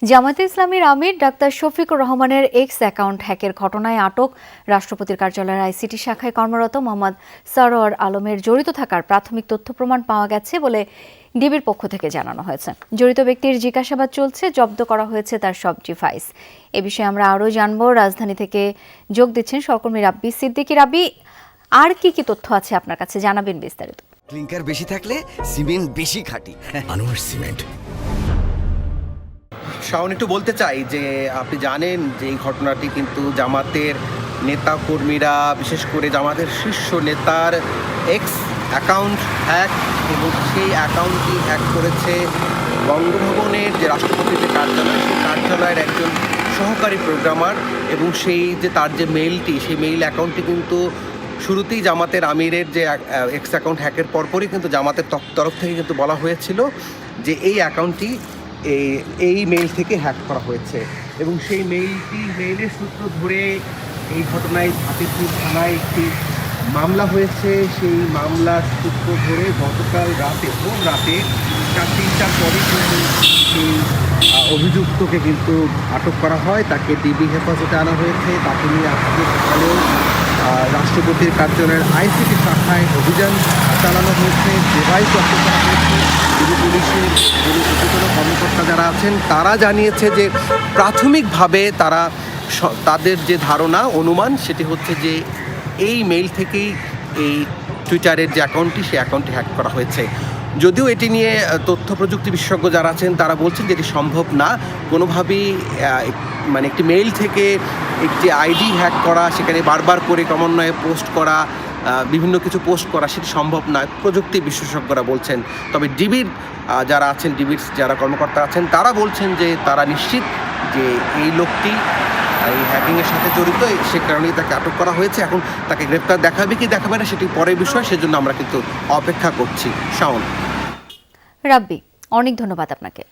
জামায়াতে ইসলামীর আমির ডাক্তার শফিকুর রহমানের x account হ্যাকের ঘটনায় আটক রাষ্ট্রপতির কার্যালয়ের আইসিটি শাখায় কর্মরত মোহাম্মদ সরোয়ার আলমের জড়িত থাকার প্রাথমিক তথ্য প্রমাণ পাওয়া গেছে বলে ডিবির পক্ষ থেকে জানানো হয়েছে। জড়িত ব্যক্তির জিজ্ঞাসাবাদ চলছে, জব্দ করা হয়েছে তার সব ডিভাইস। এ বিষয়ে আমরা আরও জানবো। রাজধানী থেকে যোগ দিচ্ছেন সহকর্মী রাব্বি সিদ্দিকী। রাব্বি, আর কি কি তথ্য আছে আপনার কাছে, জানাবেন বিস্তারিত। ক্লিংকার বেশি থাকলে সিমেন্ট বেশি খাঁটি। আনোয়ার সিমেন্ট। শাওন, একটু বলতে চাই যে আপনি জানেন যে এই ঘটনাটি কিন্তু জামাতের নেতা কর্মীরা, বিশেষ করে জামাতের শীর্ষ নেতার এক্স অ্যাকাউন্ট হ্যাক, এবং সেই অ্যাকাউন্টটি হ্যাক করেছে বঙ্গভবনের যে রাষ্ট্রপতির যে কার্যালয়, সেই কার্যালয়ের একজন সহকারী প্রোগ্রামার। এবং সেই যে তার যে মেইলটি, সেই মেইল অ্যাকাউন্টটি কিন্তু শুরুতেই জামাতের আমিরের যে এক্স অ্যাকাউন্ট হ্যাকের পরপরই কিন্তু জামাতের তরফ থেকে কিন্তু বলা হয়েছিল যে এই অ্যাকাউন্টটি এই মেইল থেকে হ্যাক করা হয়েছে। এবং সেই মেইলের সূত্র ধরে এই ঘটনায় হাতিরপুর থানায় একটি মামলা হয়েছে। সেই মামলার সূত্র ধরে গতকাল ভোর রাতে 3টার পরে কিন্তু সেই অভিযুক্তকে কিন্তু আটক করা হয়, তাকে ডিবি হেফাজতে আনা হয়েছে। তাকে নিয়ে আজকে সকালেও রাষ্ট্রপতির কার্যালয়ের আইসিটি শাখায় অভিযান চালানো হয়েছে, ডিভাইস জব্দ করা হয়েছে। পুলিশের কর্মকর্তা যারা আছেন তারা জানিয়েছে যে প্রাথমিকভাবে তাদের যে ধারণা, অনুমান, সেটি হচ্ছে যে এই মেইল থেকেই এই টুইটারের যে অ্যাকাউন্টটি, সেই অ্যাকাউন্টটি হ্যাক করা হয়েছে। যদিও এটি নিয়ে তথ্য প্রযুক্তি বিশেষজ্ঞ যারা আছেন তারা বলছেন যে এটি সম্ভব না কোনোভাবেই, মানে একটি মেইল থেকে একটি আইডি হ্যাক করা, সেখানে বারবার করে ক্রমান্বয়ে পোস্ট করা, বিভিন্ন কিছু পোস্ট করা, সেটি সম্ভব নয়, প্রযুক্তি বিশেষজ্ঞরা বলছেন। তবে ডিবির যারা আছেন, ডিবির যারা কর্মকর্তা আছেন, তারা বলছেন যে তারা নিশ্চিত যে এই লোকটি এই হ্যাকিংয়ের সাথে জড়িত, সে কারণেই তাকে আটক করা হয়েছে। এখন তাকে গ্রেপ্তার দেখাবে কি দেখাবে না সেটি পরের বিষয়, সেজন্য আমরা কিন্তু অপেক্ষা করছি। শাওন। রাব্বি, অনেক ধন্যবাদ আপনাকে।